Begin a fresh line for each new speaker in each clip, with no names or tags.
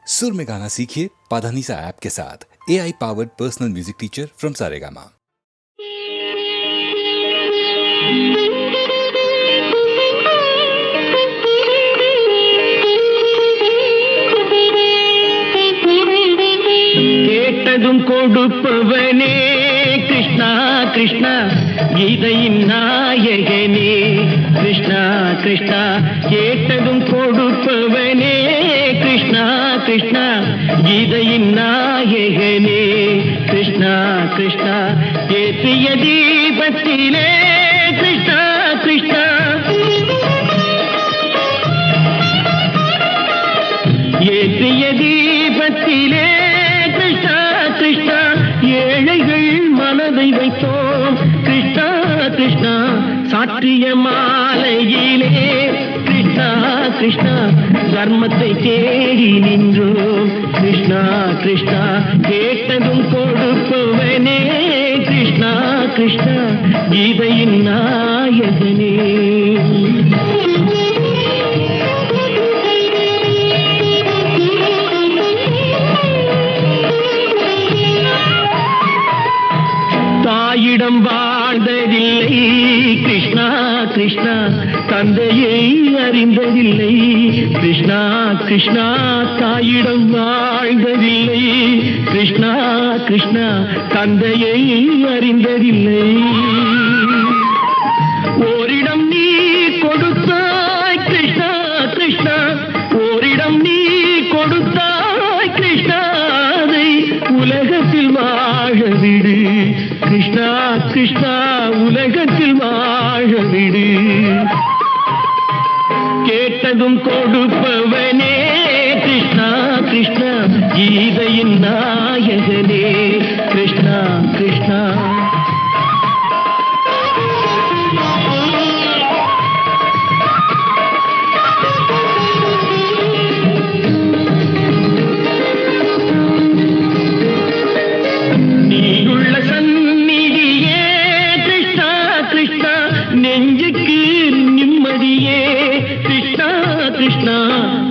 सुर में गाना सीखिए पाधानीसा ऐप के साथ। AI powered personal music teacher from Saregama.
கேட்டதும் கொடுப்பவனே கிருஷ்ணா கிருஷ்ணா, கீதையின் நாயகனே கிருஷ்ணா கிருஷ்ணா. கேட்டதும் கொடுப்பவனே கிருஷ்ணா கிருஷ்ணா, கீதையின் நாயகனே கிருஷ்ணா கிருஷ்ணா. ஏற்றிய தீபத்திலே கிருஷ்ணா கிருஷ்ணா, ஏற்றிய தீபத்திலே கிருஷ்ணா கிருஷ்ணா, ஏழைகள் மனதை வைத்தோம் கிருஷ்ணா கிருஷ்ணா. சாற்றிய மாலையிலே கிருஷ்ணா கிருஷ்ணா, தர்மத்தை தேடி நின்றோம் கிருஷ்ணா கிருஷ்ணா. கேட்டதும் கொடுப்பவனே கிருஷ்ணா கிருஷ்ணா, கீதையின் நாயகனே. தாயிடம் வாழ்ந்ததில்லை கிருஷ்ணா கிருஷ்ணா, தந்தையை அறிந்ததில்லை கிருஷ்ணா கிருஷ்ணா. தாயிடம் வாழ்ந்ததில்லை கிருஷ்ணா கிருஷ்ணா, தந்தையை அறிந்ததில்லை. ஓரிடம் நீ கொடுத்தாய் கிருஷ்ணா கிருஷ்ணா, ஓரிடம் நீ கொடுத்தாய் கிருஷ்ணா, அதை உலகத்தில் வாழ விடு கிருஷ்ணா கிருஷ்ணா, உலகத்தில் வாழ விடு. கேட்டதும் கொடுப்பவனே கிருஷ்ணா கிருஷ்ணா, கீதையின் நாயகனே கிருஷ்ணா கிருஷ்ணா. நெஞ்சுக்கு நிம்மதியே கிருஷ்ணா கிருஷ்ணா,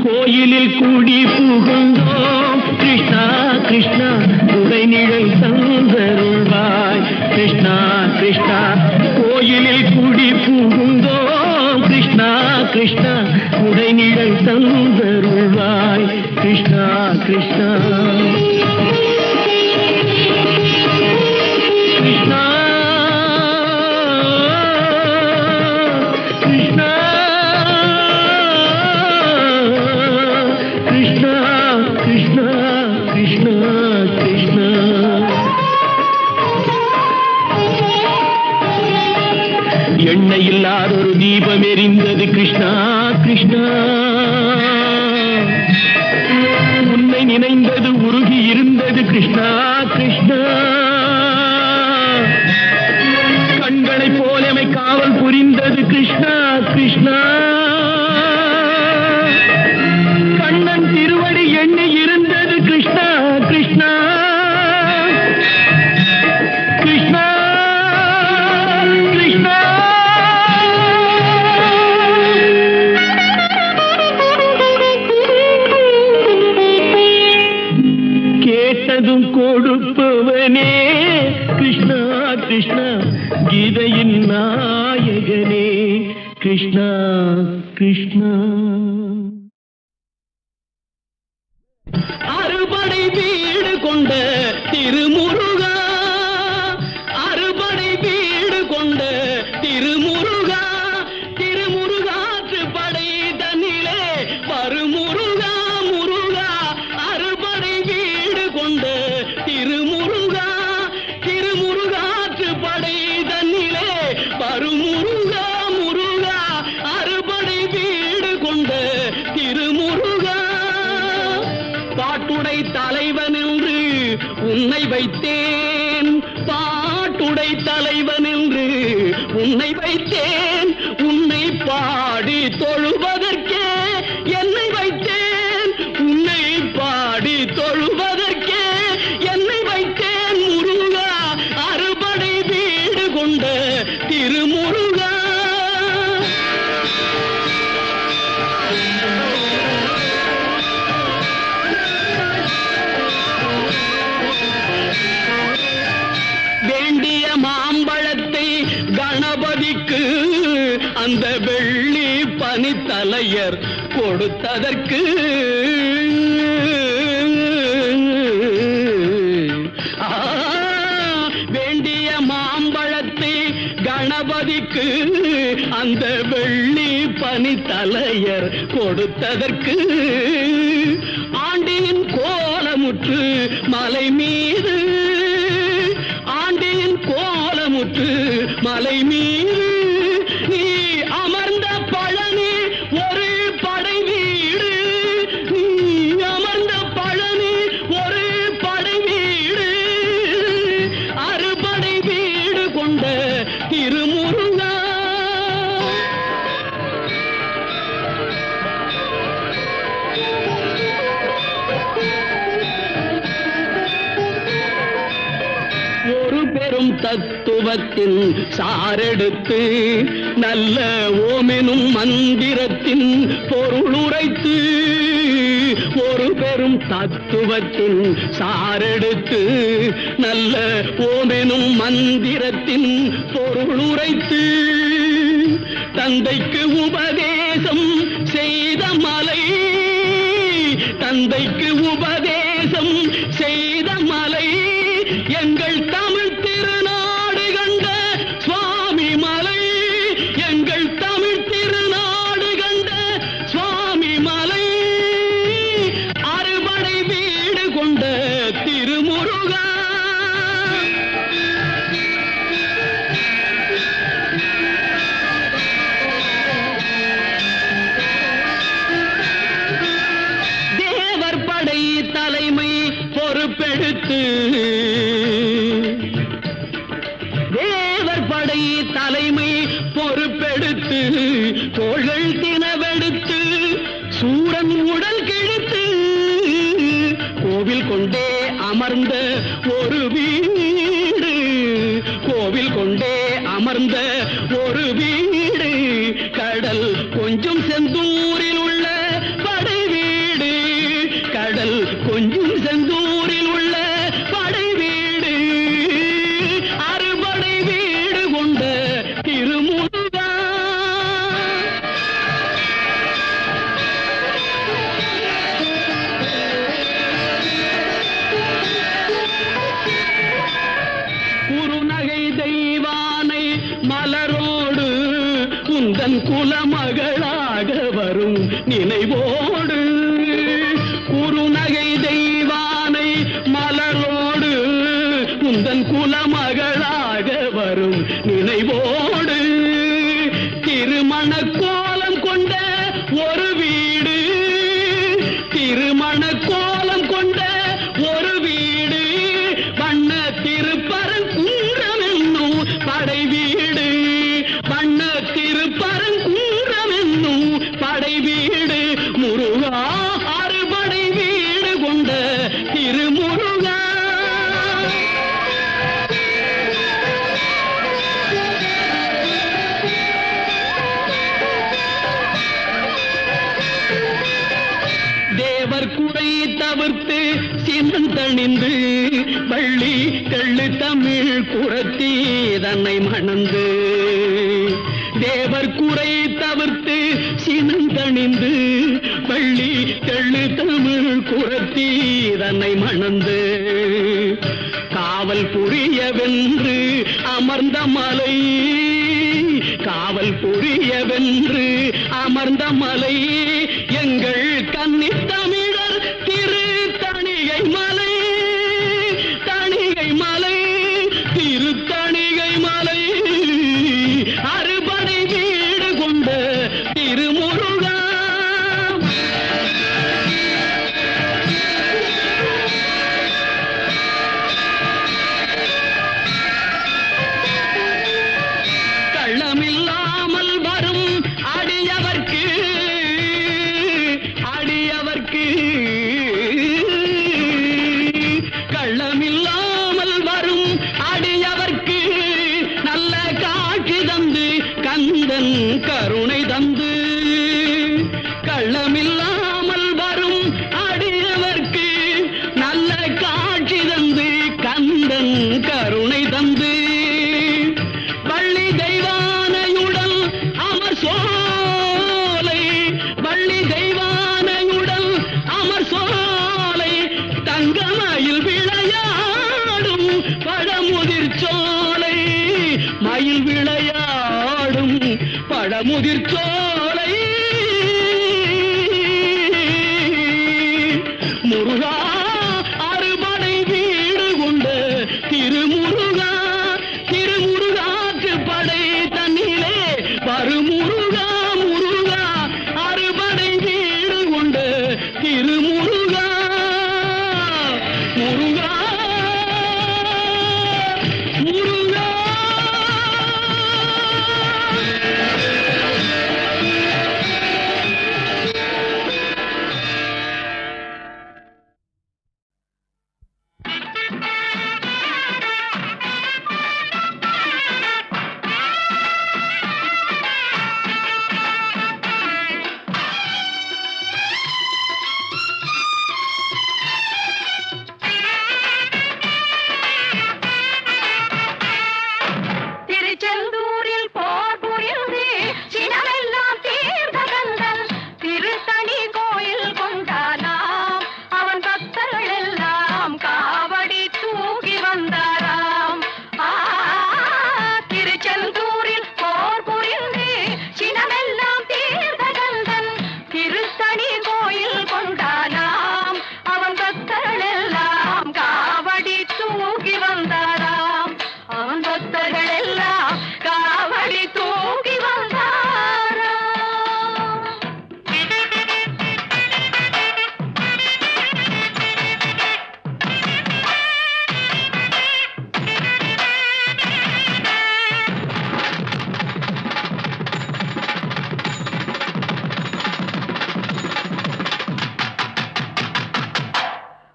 கோயிலில் கூடி புகுந்தோம் கிருஷ்ணா கிருஷ்ணா, உடை நிழல் தந்தருள்வாய் கிருஷ்ணா கிருஷ்ணா. கோயிலில் கூடி புகுந்தோம் கிருஷ்ணா கிருஷ்ணா, உடை நிழல் தந்தருள்வாய் கிருஷ்ணா கிருஷ்ணா. கிருஷ்ணா கிருஷ்ணா கிருஷ்ணா கிருஷ்ணா. எண்ணெய் இல்லாத ஒரு தீபம் எரிந்தது கிருஷ்ணா கிருஷ்ணா, உன்னை நினைந்தது உருகி இருந்தது கிருஷ்ணா கிருஷ்ணா. கண்களை போலமை காவல் புரிந்தது கிருஷ்ணா கிருஷ்ணா. கண்ணன் திருவடி எண்ணி இருந்தது கிருஷ்ணா கிருஷ்ணா கிருஷ்ணா கிருஷ்ணா. கேட்டதும் கொடுப்பவனே கிருஷ்ணா கிருஷ்ணா, கீதையின் நாயகனே கிருஷ்ணா கிருஷ்ணா. அறுபடை வீடு கொண்ட திருமுருகா, அறுபடை வீடு கொண்ட திருமுருகா, திருமுருகாற்று படை தன்னிலே வருமுருகா முருகா. அறுபடை வீடு கொண்ட திருமுருகா, திருமுருகாற்று படை தன்னிலே வருமுருகா முருகா. அறுபடை வீடு கொண்ட திருமுருகா, பாட்டுடை தலைவன் என்று உன்னை வைத்தேன், பாட்டுடை தலைவன் என்று உன்னை வைத்தேன். உன்னை பாடி தொழுவதற்கே என்னை வைத்தேன், உன்னை பாடி தொழுவதற்கே என்னை வைத்தேன் முருகா. அறுபடை வீடு கொண்ட திருமுருகா. அந்த வெள்ளி பனித்தலையர் கொடுத்ததற்கு வேண்டிய மாம்பழத்தை கணபதிக்கு அந்த வெள்ளி பனித்தலையர் கொடுத்ததற்கு ஆண்டியின் கோலமுற்று மலை மீது ஆண்டியின் கோலமுற்று மலை மீது நீ அமர்ந்த பழனி ஒரு படை வீடு நீ அமர்ந்த பழனி ஒரு படை வீடு அறுபடை வீடு கொண்ட திருமுருகா ஒரு பெரும் தத்துவத்தின் சாரெடுத்து நல்ல ஓமெனும் மந்திரத்தின் பொருளுரைத்து ஒரு பெரும் தத்துவத்தின் சாரெடுத்து நல்ல ஓமெனும் மந்திரத்தின் பொருளுரைத்து தந்தைக்கு உபதேசம் செய்த மலை தந்தைக்கு உபதேசம் செய்த மலை எங்கள் தமிழ் திருநாடு கண்ட சுவாமி மலை எங்கள் தமிழ் திருநாடு கண்ட சுவாமி மலை அறுபடை வீடு கொண்ட திருமுருகா தேவர் படை தலைமை பொறுப்பெடுத்து தேவர் படை தலைமை பொறுப்பெடுத்து தோள்கள் தினவெடுத்து சூரன் உடல் கிழித்து கோவில் கொண்டே அமர்ந்த ஒரு வீடு கோவில் கொண்டே அமர்ந்த ஒரு வீடு கடல் கொஞ்சம் செந்தூரில் உள்ள படை வீடு கடல் கொஞ்சம் செந்தூரில் உள்ள படை வீடு அறுபடை வீடு கொண்ட திருமுருகா குறுநகை தெய்வானை மலரோடு உந்தன் குலமகளாக வரும் நினைவோடு குறுநகை தெய்வானை மலரோடு உந்தன் குலமகளாக வரும் நினைவோடு திருமண கோலம் கொண்ட ஒரு வீடு திருமண கோலம் கொண்ட ஒரு வீடு வண்ண திருப்பரங்குன்றம் என்னும் படை வீடு வண்ண திருப்பரங்குன்றம் என்னும் படை வீடு முருகா அறுபடை வீடு கொண்ட திருமுருகா தேவர் குறை தவிர்த்து சினந்தணிந்து வள்ளி கள்ளு தமிழ் குரத்தி தன்னை மணந்து தேவர் குறை தவிர்த்து சினந்தணிந்து வள்ளி கள்ளு தமிழ் குரத்தி தன்னை மணந்து காவல் புரியவென்று அமர்ந்த மலை காவல் புரியவென்று அமர்ந்த மலை எங்கள் கன்னித் தமிழர் திரு தணிகை மலை தணிகை மலை திரு தணிகை மலை அறுபடை வீடு கொண்ட திருமுருகா கள்ளமில்லாமல் வரும் அடியவர்க்கு முதிர்ச்சோலை முருகா அறுபடை வீடு கொண்ட திருமுருகா திருமுருகாக்கு படை தன்னிலே பருமுருகா முருகா அறுபடை வீடு கொண்ட திருமுருகா முருகா முருகா
திருச்செந்தூரில் போர் புரிந்து சினமெல்லாம் தீர்ந்த கந்தன் திருத்தணி கோயில் கொண்டானாம் அவன் பக்தர்கள் எல்லாம் காவடி தூக்கி வந்தாராம் திருச்செந்தூரில் போர் புரிந்து சினமெல்லாம் தீர்ந்த கந்தன் திருத்தணி கோயில் கொண்டானாம் அவன் பக்தர்கள் எல்லாம் காவடி தூக்கி வந்தாராம் அவன் பக்தர்கள் எல்லாம் காவடி தூக்கி வந்தாராம்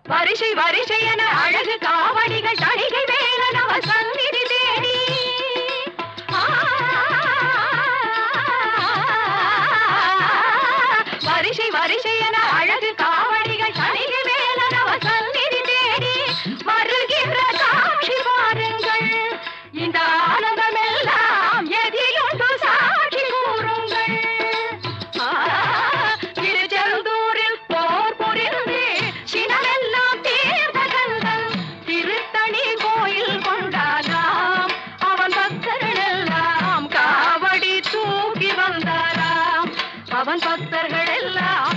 வரிசை வரிசை என அழகு காவடிகள் தணிகை வேலன் அவர் சந்நிதி தேடி வரிசை வரிசை என அழகு காவடிகள் தணிகை வேலன் அவர் சந்நிதி தேடி வருகின்ற காட்சி பாருங்கள் இந்த ஆனந்தம் எல்லாம் எதிலுண்டு சாட்சி கூறுங்கள் திருச்செந்தூரில் போர் புரிந்து சினமெல்லாம் தீர்ந்த கந்தன் திருத்தணி கோயில் கொண்டானாம் அவன் பக்தர்கள் எல்லாம் காவடி தூக்கி வந்தாராம் அவன் பக்தர்கள் எல்லாம்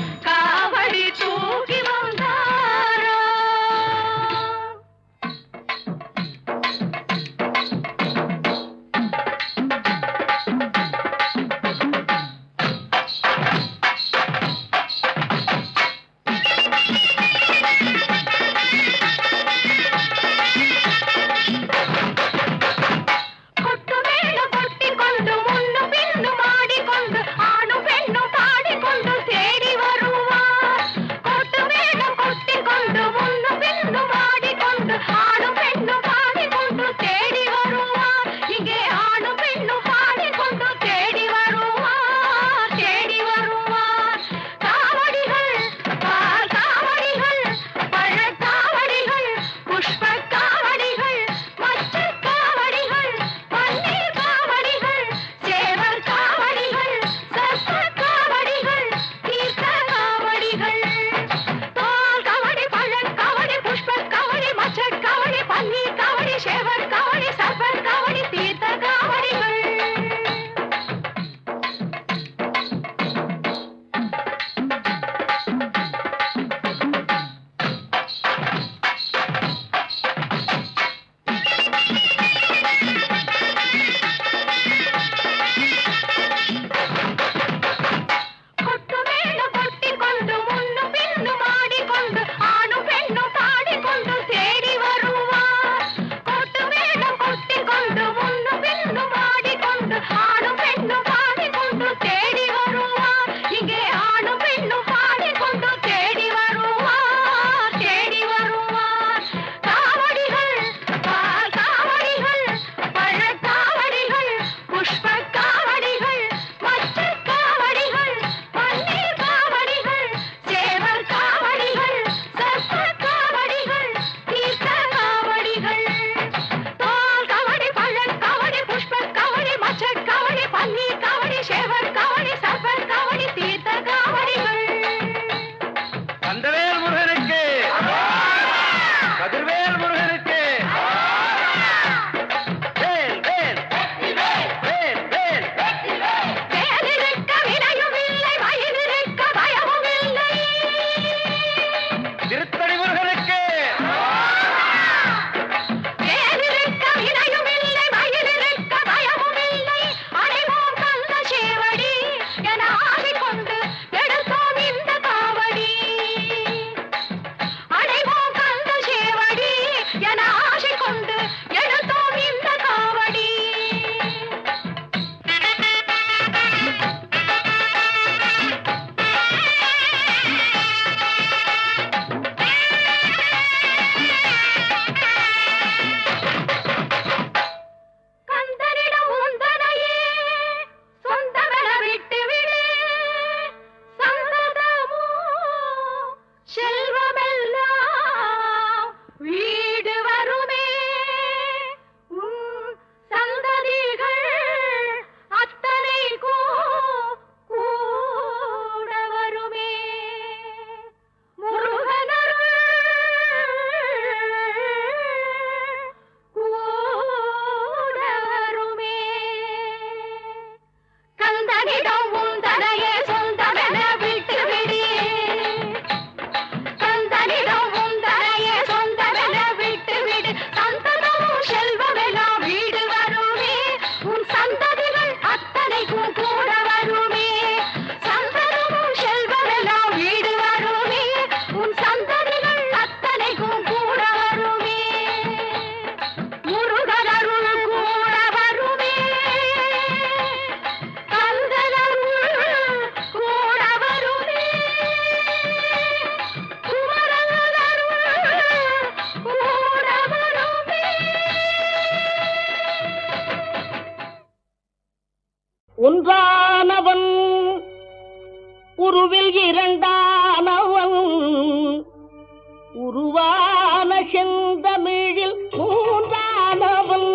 உருவான செந்தமிழில் மூன்றானவன்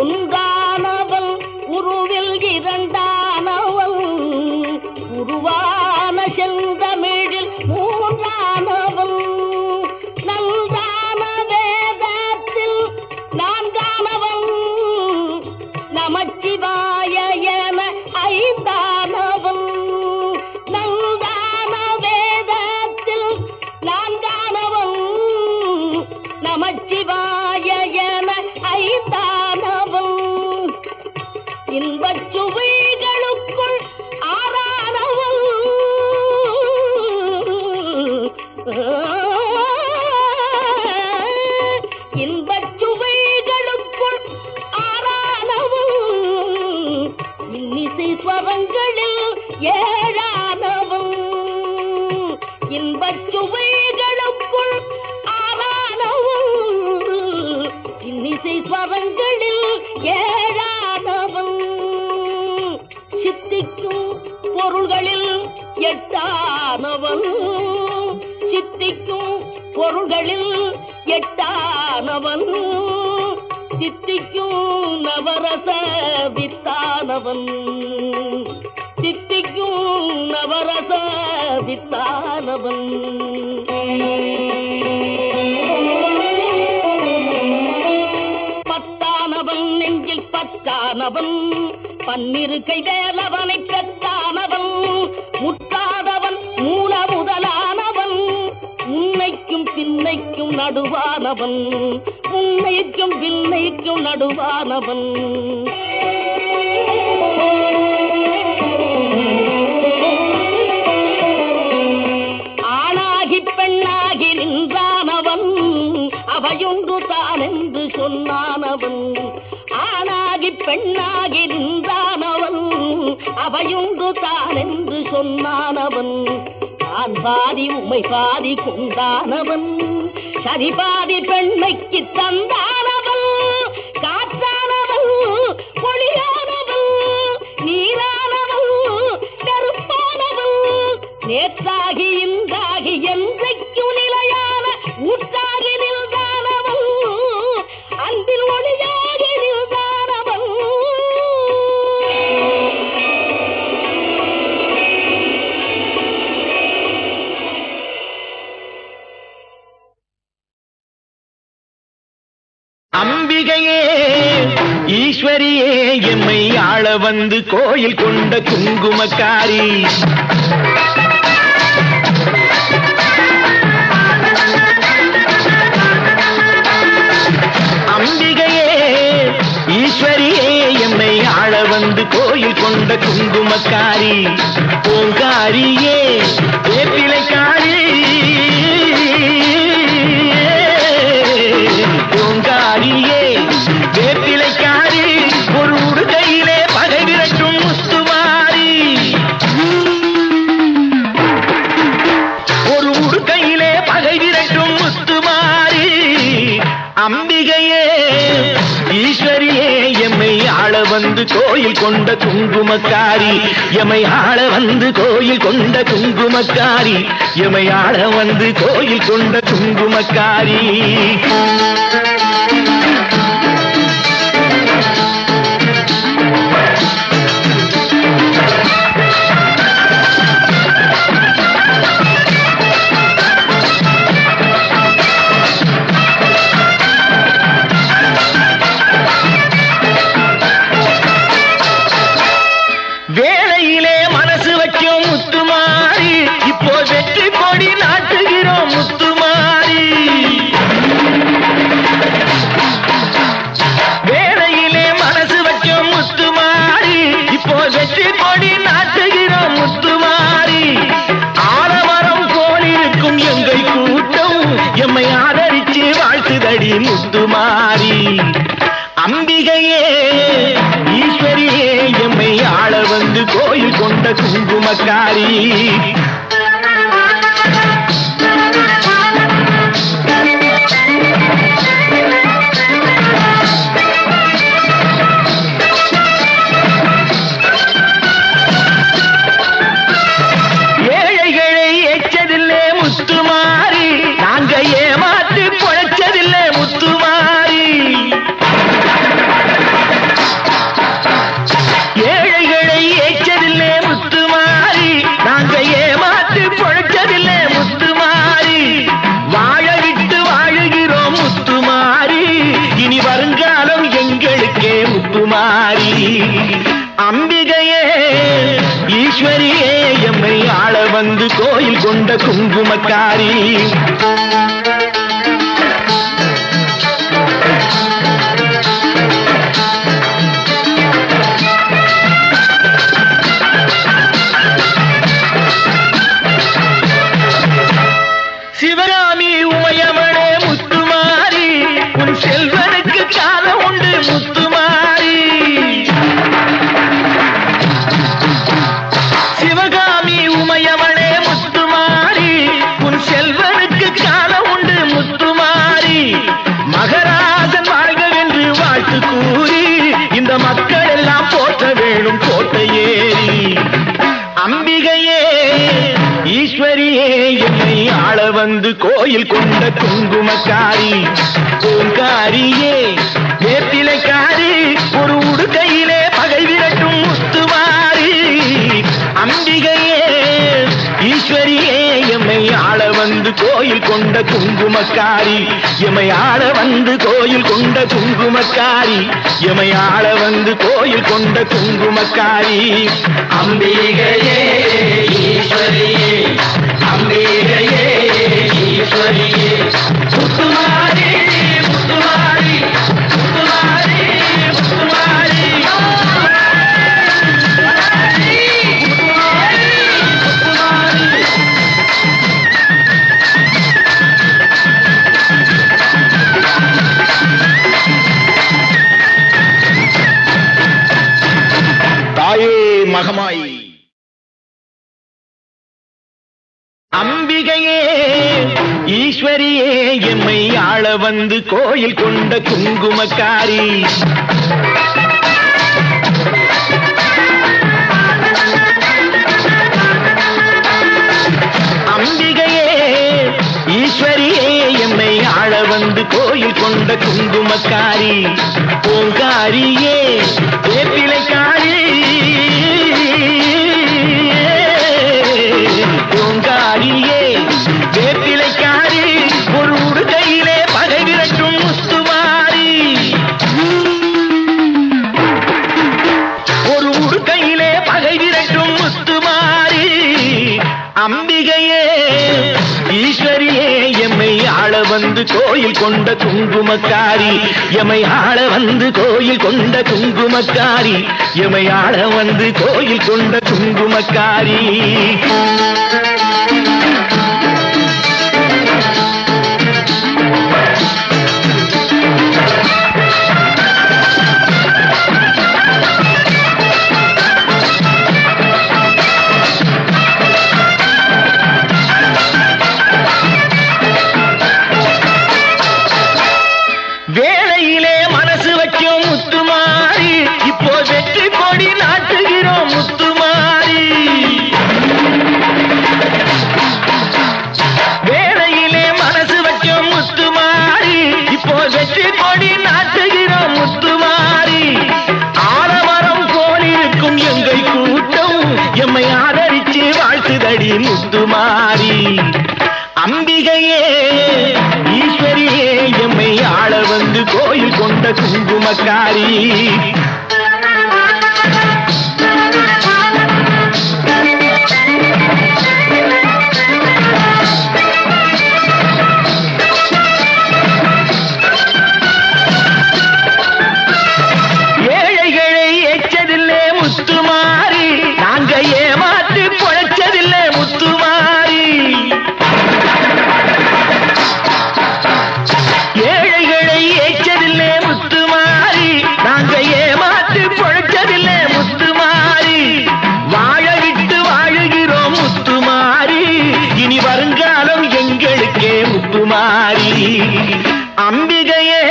ஒன்றானவன் உருவில் இரண்டானவன் உருவான செந்தமிழில் மூன்றானவன் நல்தான வேதத்தில் நான்கானவன் நமச்சிவாய என ஐந்தானவன் நல்தான வேதத்தில் நான்கானவன் நமச்சிவாய என ஐந்தானவன் இன்பச் சுவைகளுக்குள் ஆறானவன் இன்பச் சுவைகளுக்குள் ஆறானவன் இன்னிசை ஸ்வரங்களில் ஏழானவன் இன்பச் சுவைகளுக்குள் ஆறானவன் இன்னிசை ஸ்வரங்களில் ஏழானவன் சித்திக்கும் பொருள்களில் எட்டானவன் சித்திக்கும் பொருள்களில் எட்டானவன் சித்திக்கும் நவரச வித்தானவன் சித்திக்கும் நவரச வித்தானவன் பத்தானவன் நெஞ்சில் பத்தானவன் பன்னிரு கை வேலவனை பெற்றானவன் முட்டாதவன் மூல முதலானவன் முன்னைக்கும் பின்னைக்கும் நடுவானவன் முன்னைக்கும் பின்னைக்கும் நடுவானவன் ஆணாகி பெண்ணாகி நின்றானவன் அவையொன்று தான் என்று சொன்னானவன் ஆணாகி பெண்ணாகி நின்றானவன் அவையொன்று தான் என்று சொன்னானவன் தான் பாதி உமை பாதி கொண்டானவன் சரி பாதி பெண்மைக்கு தந்தானவன் காற்றானவன் ஒளியானவன் நீரானவன் நெருப்பானவன் நேற்றாகி இன்றாகி என்றைக்கும் நிலையான ஊற்றாகி நின்றானவன் அன்பில் ஒளியாகி நின்றானவன்
அம்பிகையே ஈஸ்வரியே எம்மை ஆள வந்து கோயில் கொண்ட குங்குமக்காரி அம்பிகையே ஈஸ்வரியே எம்மை ஆள வந்து கோயில் கொண்ட குங்குமக்காரி ஓங்காரியே வேப்பிலைக்காரி ஓங்காரியே வேப்பிலைக்காரி ஒரு உடுகையிலே பகை விரட்டும் முத்துமாரி ஒரு உடுகையிலே பகை விரட்டும் முத்துமாரி அம்பிகையே ஈஸ்வரியே எம்மை ஆள வந்து கோயில் கொண்ட குங்குமக்காரி எம்மை ஆள வந்து கோயில் கொண்ட குங்குமக்காரி எம்மை ஆள வந்து கோயில் கொண்ட குங்குமக்காரி வேளையிலே மனசு வைக்கும் முத்துமாரி இப்போ வெற்றி கொடி நாட்டுகிறோம் முத்துமாரி வேளையிலே மனசு வைக்கும் முத்துமாரி இப்போ வெற்றி கொடி நாட்டுகிறோம் முத்துமாரி ஆலமரம் போலிருக்கும் எங்கள் கூட்டம் எம்மை ஆதரிச்சு வாழ்த்துதடி முத்துமாரி அம்பிகையே ஈஸ்வரியே எம்மை ஆள வந்து கோயில் கொண்ட குங்குமக்காரி ஏழைகளை எச்சதில்லே முத்துமாரி குங்குமக்காரி. சிவகாமி உமையவளே முத்துமாரி, உன் செல்வனுக்கு காலம் உண்டு முத்துமாரி. சிவகாமி உமையவளே முத்துமாரி, உன் செல்வனுக்கு காலம் உண்டு முத்துமாரி. மகராஜன் வாழ்கவென்று வாழ்த்து கூறி இந்த மக்கள் எல்லாம் போற்ற வேணும் கோட்டையேறி. அம்பிகையே ஈஸ்வரியே என்னை ஆள வந்து கோயில் கொண்ட குங்குமக்காரி. பூங்காரியே வேப்பிலைக்காரி, ஒரு உடுக்கையிலே பகை விரட்டும் முத்துமாரி. அம்பிகையே ஈஸ்வரியே எம்மை ஆள வந்து கோயில் கொண்ட குங்குமக்காரி. எம்மை ஆள வந்து கோயில் கொண்ட குங்குமக்காரி. எம்மை ஆள வந்து கோயில் கொண்ட குங்குமக்காரி. அம்பிகையே ஈஸ்வரியே, அம்பிகையே ஈஸ்வரியே, முத்துமாரி முத்துமாரி முத்துமாரி முத்துமாரி. தாயே மகமாய் அம்பிகையே ஈஸ்வரியே எம்மை ஆள வந்து கோயில் கொண்ட குங்குமக்காரி. அம்பிகையே ஈஸ்வரியே எம்மை ஆள வந்து கோயில் கொண்ட குங்குமக்காரி. பூங்காரியே வேப்பிலைக்காரி, பூங்காரியே வேப்பிலைக்காரி, ஒரு உடுக்கையிலே பகை விரட்டும் முத்துமாரி. ஒரு உடுக்கையிலே பகை விரட்டும் முத்துமாரி. அம்பிகையே ஈஸ்வரியே எம்மை ஆள வந்து கோயில் கொண்ட குங்குமக்காரி. எம்மை ஆள வந்து கோயில் கொண்ட குங்குமக்காரி. எம்மை ஆள வந்து கோயில் கொண்ட குங்குமக்காரி. வேளையிலே மனசு வைக்கும் முத்துமாரி, இப்போ வெற்றி கொடி நாட்டுகிறோம் முத்துமாரி. வேளையிலே மனசு வைக்கும் முத்துமாரி, இப்போ வெற்றி கொடி நாட்டுகிறோம் முத்துமாரி. ஆலமரம் போலிருக்கும் எங்கள் கூட்டம் எம்மை ஆதரிச்சு வாழ்த்துதடி முத்துமாரி. அம்பிகையே ஈஸ்வரியே எம்மை ஆள வந்து கோயில் கொண்ட குங்குமக்காரி. ஏழைகளை ஏற்றதில்லை முத்துமாரி, நாங்க ஏமாற்றி பொழைச்சதில்லை முத்துமாரி. ஏழைகளை ஏற்றதில்லை முத்துமாரி, நாங்க ஏமாற்றி பொழைச்சதில்லை முத்துமாரி. வாழ விட்டு வாழுகிறோம் முத்துமாரி, இனி வருங்காலம் எங்களுக்கே முத்துமாரி. அம்பிகையே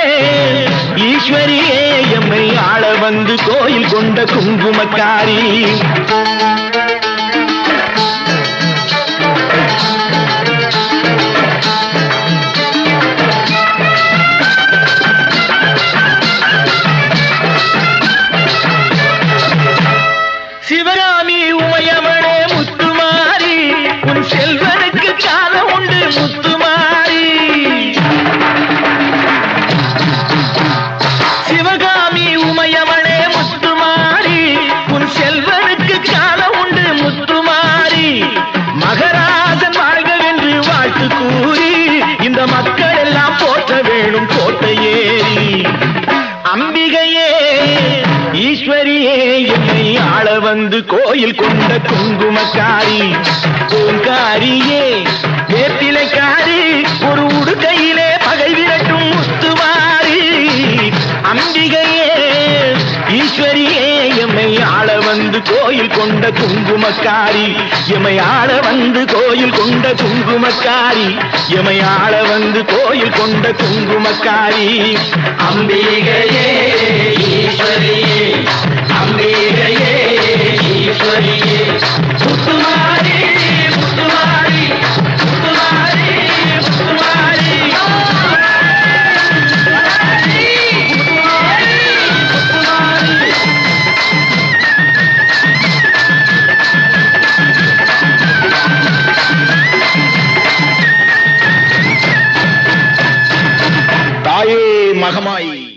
ஈஸ்வரியே எம்மை ஆள வந்து கோயில் கொண்ட குங்குமக்காரி. சிவகாமி உமையவளே முத்துமாரி, உன் செல்வனுக்கு காலம் உண்டு முத்துமாரி. சிவகாமி உமையவளே முத்துமாரி, உன் செல்வனுக்கு காலம் மக்கள் எல்லாம் போற்ற வேணும் கோட்டை ஏறி. அம்பிகையே ஈஸ்வரியே என்னை ஆள வந்து கோயில் கொண்ட குங்குமக்காரி. பூங்காரியே வேப்பிலைக்காரி ஒரு உடுக்கையிலே பகை விரட்டும் முத்துமாரி. அம்பிகையே ஈஸ்வரியே எம்மை ஆள வந்து கோயில் கொண்ட குங்குமக்காரி. எமை ஆள வந்து கோயில் கொண்ட குங்குமக்காரி. எமை ஆள வந்து கோயில் கொண்ட குங்குமக்காரி. அம்பிகையே ஈஸ்வரியே அம்பிகையே ஈஸ்வரியே முத்துமாரி முத்துமாரி முத்துமாரி முத்துமாரி. தாயே மகமாயி